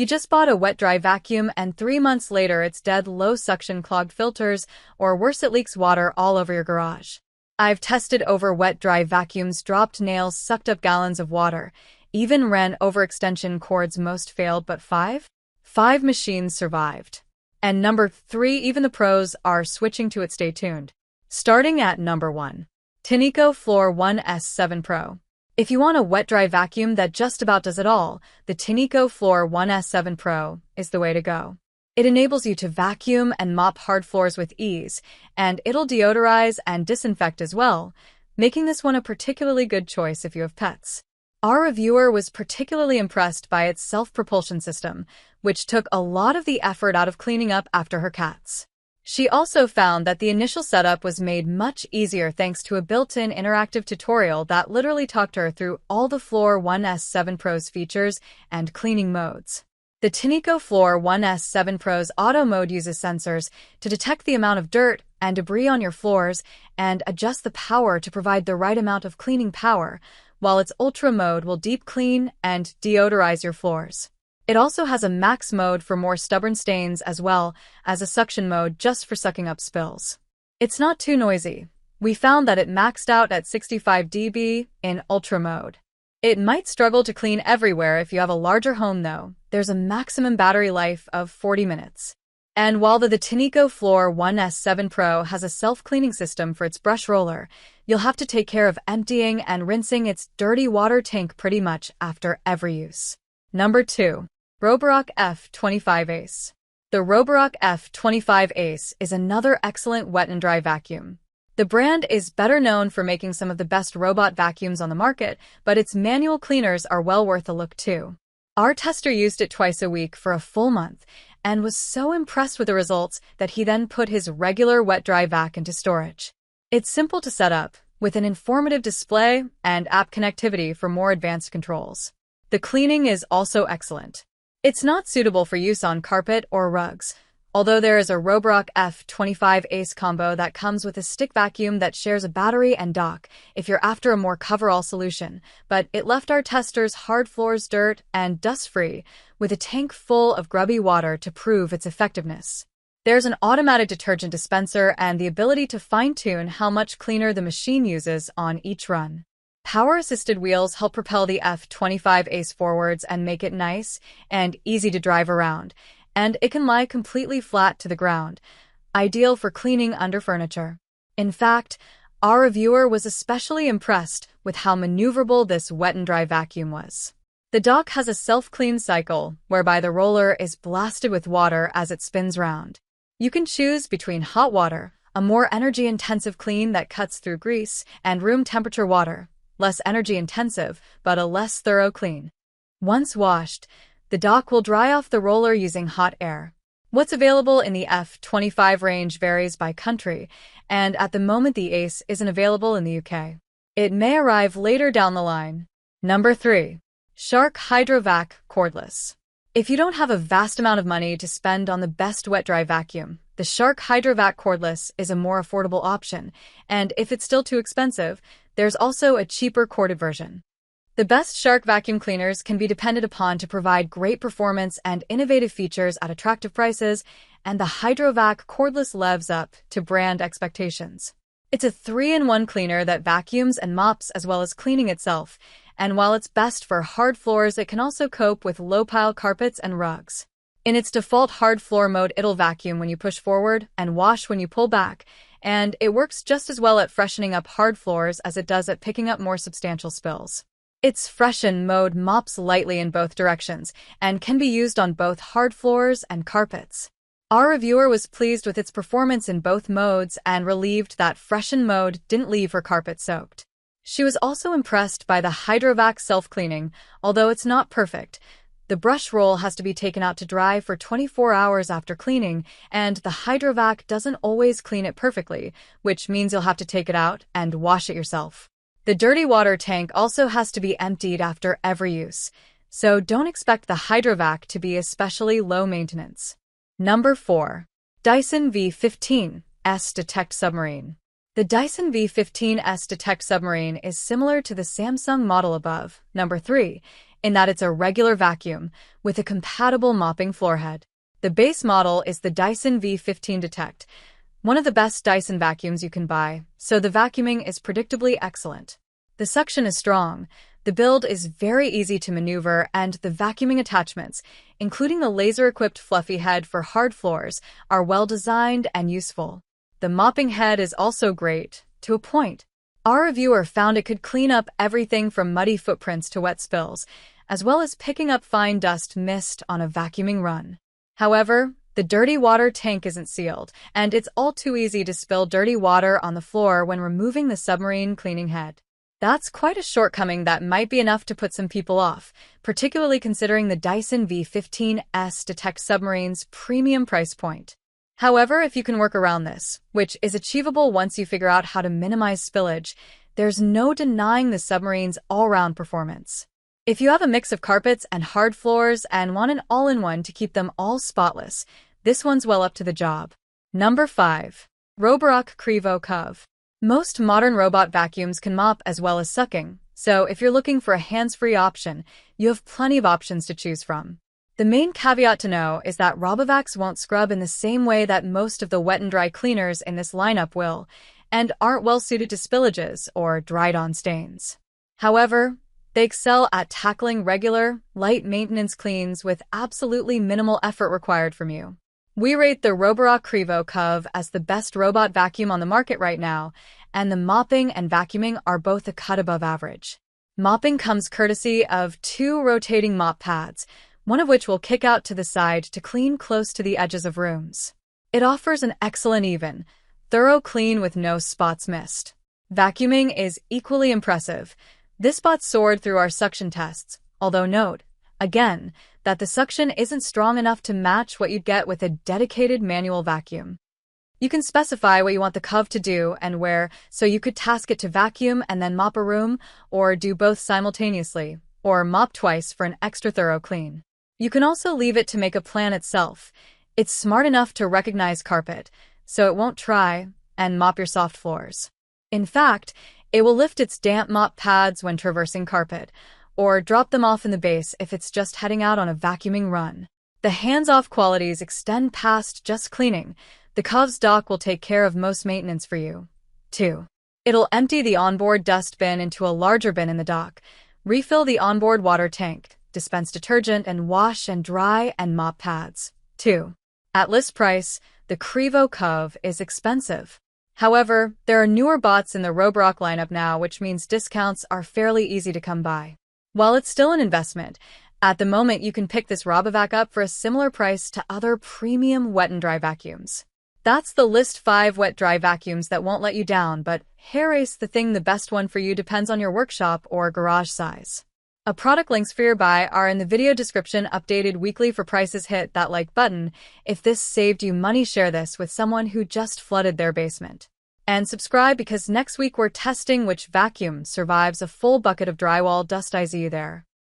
You just bought a wet-dry vacuum and 3 months later it's dead, low suction, clogged filters, or worse, it leaks water all over your garage. I've tested over wet-dry vacuums, dropped nails, sucked up gallons of water, even ran overextension cords. Most failed, but five machines survived. And number 3, even the pros are switching to it. Stay tuned. Starting at number 1. Tineco Floor 1S7 Pro. If you want a wet-dry vacuum that just about does it all, the Tineco Floor 1S7 Pro is the way to go. It enables you to vacuum and mop hard floors with ease, and it'll deodorize and disinfect as well, making this one a particularly good choice if you have pets. Our reviewer was particularly impressed by its self-propulsion system, which took a lot of the effort out of cleaning up after her cats. She also found that the initial setup was made much easier thanks to a built-in interactive tutorial that literally talked her through all the Floor 1S7 Pro's features and cleaning modes. The Tineco Floor 1S7 Pro's auto mode uses sensors to detect the amount of dirt and debris on your floors and adjust the power to provide the right amount of cleaning power, while its ultra mode will deep clean and deodorize your floors. It also has a max mode for more stubborn stains as well as a suction mode just for sucking up spills. It's not too noisy. We found that it maxed out at 65 dB in ultra mode. It might struggle to clean everywhere if you have a larger home though. There's a maximum battery life of 40 minutes. And while the Tineco Floor 1S7 Pro has a self-cleaning system for its brush roller, you'll have to take care of emptying and rinsing its dirty water tank pretty much after every use. Number 2. Roborock F25 Ace. The Roborock F25 Ace is another excellent wet and dry vacuum. The brand is better known for making some of the best robot vacuums on the market, but its manual cleaners are well worth a look too. Our tester used it twice a week for a full month and was so impressed with the results that he then put his regular wet-dry vac into storage. It's simple to set up, with an informative display and app connectivity for more advanced controls. The cleaning is also excellent. It's not suitable for use on carpet or rugs, although there is a Roborock F25 Ace combo that comes with a stick vacuum that shares a battery and dock if you're after a more coverall solution, but it left our testers hard floors dirt and dust-free with a tank full of grubby water to prove its effectiveness. There's an automatic detergent dispenser and the ability to fine-tune how much cleaner the machine uses on each run. Power-assisted wheels help propel the F25 Ace forwards and make it nice and easy to drive around, and it can lie completely flat to the ground, ideal for cleaning under furniture. In fact, our reviewer was especially impressed with how maneuverable this wet and dry vacuum was. The dock has a self-clean cycle, whereby the roller is blasted with water as it spins round. You can choose between hot water, a more energy-intensive clean that cuts through grease, and room temperature water, less energy-intensive, but a less thorough clean. Once washed, the dock will dry off the roller using hot air. What's available in the F25 range varies by country, and at the moment the Ace isn't available in the UK. It may arrive later down the line. Number 3. Shark HydroVac Cordless. If you don't have a vast amount of money to spend on the best wet-dry vacuum, the Shark HydroVac Cordless is a more affordable option, and if it's still too expensive, there's also a cheaper corded version. The best Shark vacuum cleaners can be depended upon to provide great performance and innovative features at attractive prices, and the HydroVac Cordless lives up to brand expectations. It's a 3-in-1 cleaner that vacuums and mops as well as cleaning itself, and while it's best for hard floors, it can also cope with low-pile carpets and rugs. In its default hard floor mode, it'll vacuum when you push forward and wash when you pull back, and it works just as well at freshening up hard floors as it does at picking up more substantial spills. Its freshen mode mops lightly in both directions and can be used on both hard floors and carpets. Our reviewer was pleased with its performance in both modes and relieved that freshen mode didn't leave her carpet soaked. She was also impressed by the HydroVac self-cleaning, although it's not perfect. The brush roll has to be taken out to dry for 24 hours after cleaning, and the HydroVac doesn't always clean it perfectly, which means you'll have to take it out and wash it yourself. The dirty water tank also has to be emptied after every use, so don't expect the HydroVac to be especially low maintenance. Number 4. Dyson V15S Detect Submarine. The Dyson V15S Detect Submarine is similar to the Samsung model above, number 3, in that it's a regular vacuum with a compatible mopping floor head. The base model is the Dyson V15 Detect, one of the best Dyson vacuums you can buy, so the vacuuming is predictably excellent. The suction is strong, the build is very easy to maneuver, and the vacuuming attachments, including the laser-equipped fluffy head for hard floors, are well-designed and useful. The mopping head is also great, to a point. Our reviewer found it could clean up everything from muddy footprints to wet spills, as well as picking up fine dust mist on a vacuuming run. However, the dirty water tank isn't sealed, and it's all too easy to spill dirty water on the floor when removing the Submarine cleaning head. That's quite a shortcoming that might be enough to put some people off, particularly considering the Dyson V15 Ace Detect Submarine's premium price point. However, if you can work around this, which is achievable once you figure out how to minimize spillage, there's no denying the Submarine's all-round performance. If you have a mix of carpets and hard floors and want an all-in-one to keep them all spotless, this one's well up to the job. Number 5. Roborock Qrevo Curv. Most modern robot vacuums can mop as well as sucking, so if you're looking for a hands-free option, you have plenty of options to choose from. The main caveat to know is that Roborock won't scrub in the same way that most of the wet and dry cleaners in this lineup will, and aren't well suited to spillages or dried-on stains. However, they excel at tackling regular, light maintenance cleans with absolutely minimal effort required from you. We rate the Roborock Qrevo Curv as the best robot vacuum on the market right now, and the mopping and vacuuming are both a cut above average. Mopping comes courtesy of 2 rotating mop pads, one of which will kick out to the side to clean close to the edges of rooms. It offers an excellent even, thorough clean with no spots missed. Vacuuming is equally impressive. This spot soared through our suction tests, although note, again, that the suction isn't strong enough to match what you'd get with a dedicated manual vacuum. You can specify what you want the Curv to do and where, so you could task it to vacuum and then mop a room, or do both simultaneously, or mop twice for an extra thorough clean. You can also leave it to make a plan itself. It's smart enough to recognize carpet, so it won't try and mop your soft floors. In fact, it will lift its damp mop pads when traversing carpet, or drop them off in the base if it's just heading out on a vacuuming run. The hands-off qualities extend past just cleaning. The Curv's dock will take care of most maintenance for you. 2. It'll empty the onboard dust bin into a larger bin in the dock, refill the onboard water tank, dispense detergent, and wash and dry and mop pads. 2. At list price, the Qrevo Curv is expensive. However, there are newer bots in the Roborock lineup now, which means discounts are fairly easy to come by. While it's still an investment, at the moment you can pick this RoboVac up for a similar price to other premium wet and dry vacuums. That's the list 5 wet-dry vacuums that won't let you down, but hair ace the thing, the best one for you depends on your workshop or garage size. Product links for your buy are in the video description, updated weekly for prices. Hit that like button. If this saved you money, share this with someone who just flooded their basement. And subscribe, because next week we're testing which vacuum survives a full bucket of drywall dust. I see you there.